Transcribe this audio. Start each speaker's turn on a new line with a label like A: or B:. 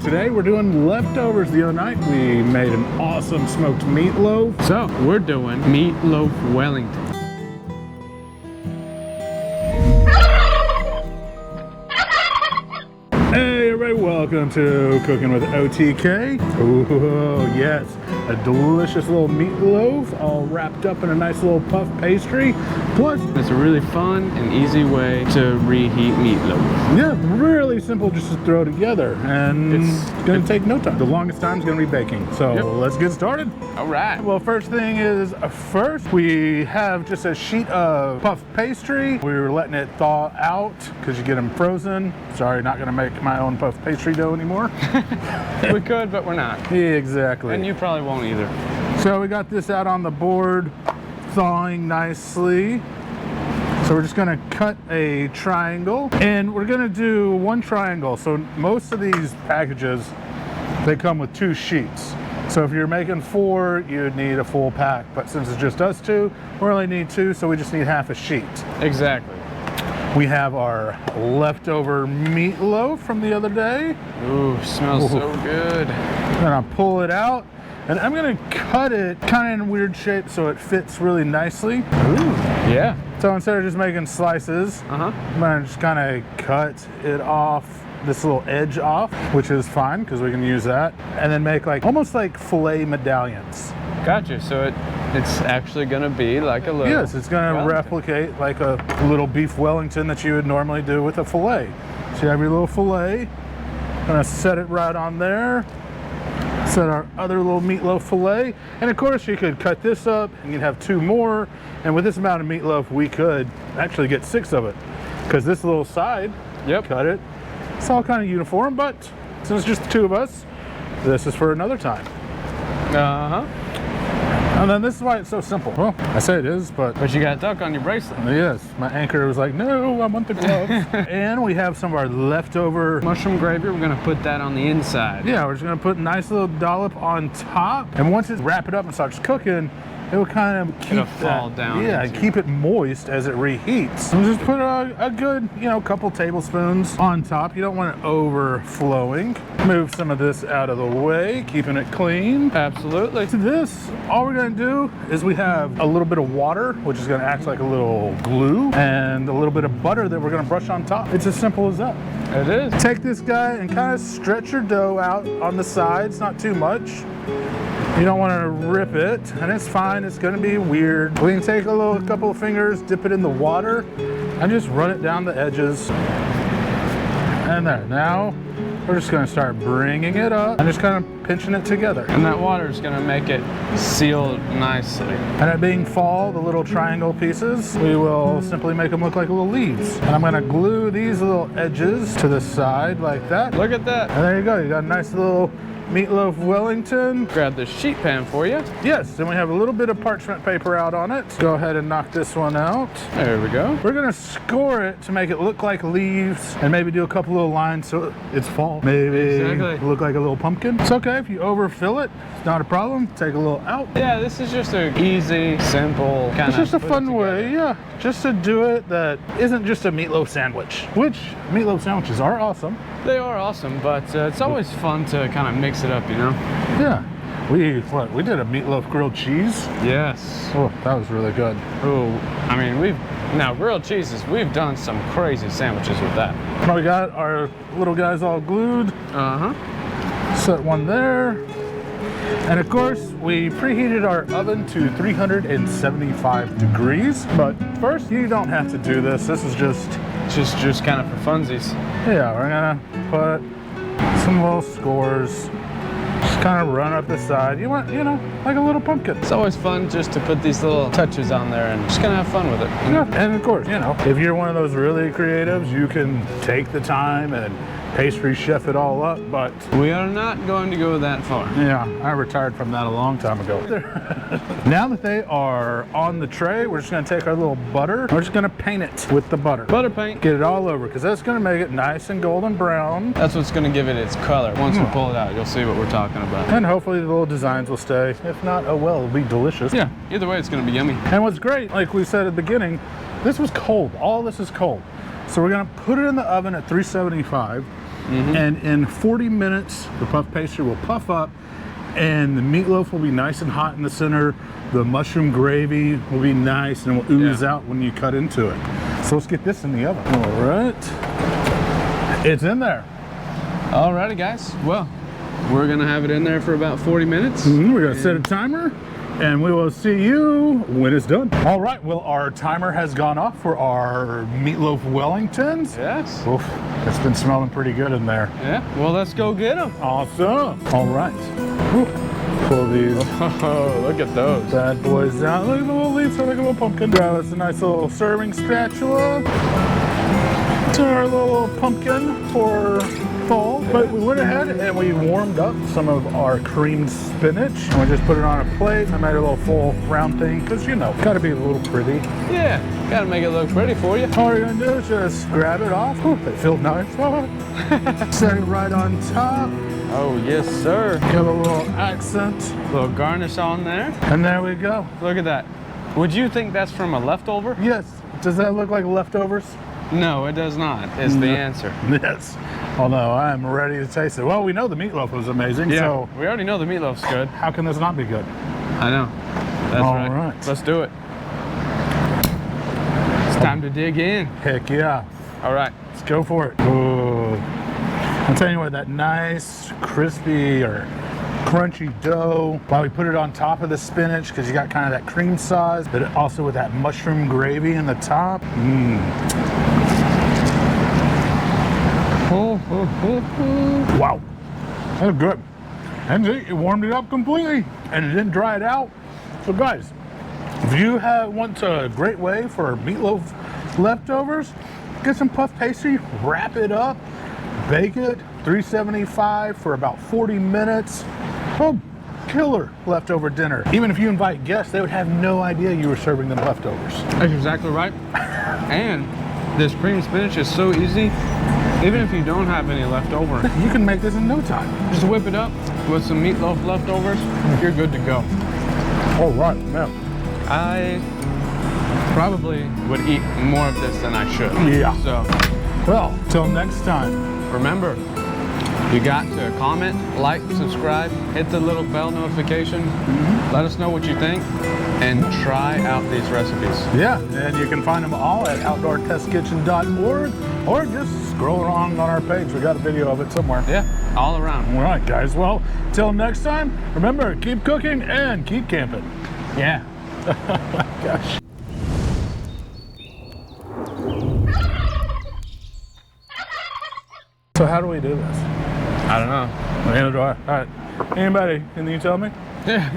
A: Today we're doing leftovers. The other night we made an awesome smoked meatloaf.
B: So we're doing Meatloaf Wellington.
A: Hey everybody, welcome to Cooking with OTK. Oh yes, a delicious little meatloaf all wrapped up in a nice little puff pastry. Plus,
B: It's a really fun and easy way to reheat meatloaf.
A: yeah, really simple just to throw together, and it's gonna take no time. The longest time is gonna be baking. So let's get started.
B: All right.
A: Well, first thing is, first we have just a sheet of puff pastry. We were letting it thaw out because you get them frozen. Sorry, not gonna make my own puff pastry dough anymore.
B: We could, but we're not.
A: Exactly.
B: And you probably won't either.
A: So we got this out on the board, thawing nicely. So we're just gonna cut a triangle, and we're gonna do one triangle. So most of these packages, they come with 2 sheets. So if you're making 4, you'd need a full pack. But since it's just us 2, we only need 2, so we just need half a sheet.
B: Exactly.
A: We have our leftover meatloaf from the other day.
B: Ooh, smells so good.
A: I'm gonna pull it out, and I'm gonna cut it kind of in a weird shape so it fits really nicely.
B: Ooh, yeah.
A: So instead of just making slices, I'm gonna just kind of cut it off, this little edge off, which is fine because we can use that, and then make like almost like fillet medallions.
B: Gotcha. So it's actually gonna be like a little.
A: Yes, it's gonna
B: Wellington.
A: replicate like a little beef Wellington that you would normally do with a fillet. So you have your little fillet. Gonna set it right on there. Set our other little meatloaf fillet, and of course you could cut this up and you'd have 2 more, and with this amount of meatloaf we could actually get 6 of it, because this little side, cut it, it's all kind of uniform, but since it's just the 2 of us, this is for another time. And then this is why it's so simple. Well, I say it is, but
B: you got a duck on your bracelet.
A: yes, my anchor was like, no, I want the gloves. And we have some of our leftover
B: Mushroom gravy, we're gonna put that on the inside.
A: yeah, we're just gonna put a nice little dollop on top, and once it's wrap it up and starts cooking, it will kind of keep
B: It'll fall down
A: yeah,
B: into-
A: keep it moist as it reheats. And just put a good, couple tablespoons on top. You don't want it overflowing. Move some of this out of the way, keeping it clean.
B: Absolutely.
A: To this, all we're gonna do is we have a little bit of water, which is gonna act like a little glue, and a little bit of butter that we're gonna brush on top. It's as simple as that.
B: It is.
A: Take this guy and kind of stretch your dough out on the sides, not too much. You don't want to rip it, and it's fine. It's going to be weird. We can take a couple of fingers, dip it in the water, and just run it down the edges. And there. Now we're just going to start bringing it up and just kind of pinching it together.
B: And that water is gonna make it sealed nicely.
A: And it being fall, the little triangle pieces, we will simply make them look like little leaves. And I'm going to glue these little edges to the side like that.
B: Look at that.
A: And there you go. You got a nice little Meatloaf Wellington.
B: Grab the sheet pan for you.
A: Yes, and we have a little bit of parchment paper out on it. Go ahead and knock this one out.
B: There we go.
A: We're gonna score it to make it look like leaves, and maybe do a couple little lines so it's fall. Maybe look like a little pumpkin. It's okay if you overfill it. It's not a problem. Take a little out.
B: Yeah, this is just an easy, simple kind of.
A: It's just a fun way, yeah, just to do it that isn't just a meatloaf sandwich, which meatloaf sandwiches are awesome.
B: They are awesome, but it's always fun to kind of mix it up, you know?
A: Yeah. We did a meatloaf grilled cheese.
B: Yes.
A: Oh, that was really good.
B: Oh, I mean, now grilled cheeses, we've done some crazy sandwiches with that.
A: Now we got our little guys all glued. Set one there. And of course, we preheated our oven to 375 degrees. But first, you don't have to do this. This is just
B: kind of for funsies.
A: yeah, we're gonna put some little scores. Just kind of run up the side. You want, like a little pumpkin.
B: It's always fun just to put these little touches on there and just kind of have fun with it.
A: Yeah, and of course, if you're one of those really creatives, you can take the time and pastry chef it all up, but
B: we are not going to go that far.
A: yeah, I retired from that a long time ago. Now that they are on the tray, we're just gonna take our little butter. We're just gonna paint it with the butter.
B: Butter paint.
A: Get it all over, because that's gonna make it nice and golden brown.
B: That's what's going to give it its color. Once we pull it out, you'll see what we're talking about.
A: And hopefully the little designs will stay. If not, oh well, it'll be delicious.
B: Yeah, either way, it's going to be yummy.
A: And what's great, like we said at the beginning, this was cold. All this is cold. So we're gonna put it in the oven at 375. and in 40 minutes, the puff pastry will puff up, and the meatloaf will be nice and hot in the center. The mushroom gravy will be nice and will ooze out when you cut into it. So let's get this in the oven. All right, it's in there.
B: Alrighty, guys. Well, we're gonna have it in there for about 40 minutes.
A: We're gonna set a timer, and we will see you when it's done. All right, well, our timer has gone off for our Meatloaf Wellingtons.
B: Yes.
A: Oof, it's been smelling pretty good in there.
B: Yeah, well, let's go get them.
A: Awesome. All right. Ooh, pull these
B: Oh, look at those.
A: bad boys out. Look at the little leaves, like a little pumpkin. Grab us a nice little serving spatula. To our little pumpkin for fall. But we went ahead and we warmed up some of our creamed spinach. And we just put it on a plate. I made a little full round thing because, you know, gotta be a little pretty.
B: Yeah, gotta make it look pretty for you.
A: All you're gonna do is just grab it off. Ooh, it feels nice. Set it right on top.
B: Oh, yes, sir.
A: Give a little accent.
B: Little garnish on there.
A: And there we go.
B: Look at that. Would you think that's from a leftover?
A: Yes. Does that look like leftovers?
B: No, it does not. It's the answer.
A: Yes. Although I am ready to taste it. Well, we know the meatloaf was amazing,
B: Yeah,
A: so
B: we already know the meatloaf's good.
A: how can this not be good?
B: I know. That's
A: All
B: right.
A: right.
B: Let's do it. It's time to dig in.
A: Heck yeah.
B: All right.
A: Let's go for it. Ooh. I'm telling you what, that nice, crispy or crunchy dough, while we put it on top of the spinach, because you got kind of that cream sauce, but also with that mushroom gravy in the top. Wow, that's good. And it warmed it up completely, and it didn't dry it out. So guys, if you want a great way for meatloaf leftovers, get some puff pastry, wrap it up, bake it, 375 for about 40 minutes. Oh, killer leftover dinner. Even if you invite guests, they would have no idea you were serving them leftovers.
B: That's exactly right. And this creamed spinach is so easy. Even if you don't have any left over,
A: You can make this in no time.
B: just whip it up with some meatloaf leftovers. You're good to go.
A: All right, man.
B: I probably would eat more of this than I should.
A: Yeah.
B: So
A: Well, till next time.
B: remember, you got to comment, like, subscribe, hit the little bell notification. Let us know what you think, and try out these recipes.
A: Yeah, and you can find them all at outdoortestkitchen.org, or just scroll along on our page. We got a video of it somewhere.
B: Yeah, all around.
A: All right, guys. Well, till next time, remember, keep cooking and keep camping.
B: Yeah.
A: Gosh. So how do we do this?
B: I don't know.
A: Neither do I. All right. Anybody, can you tell me?
B: Yeah.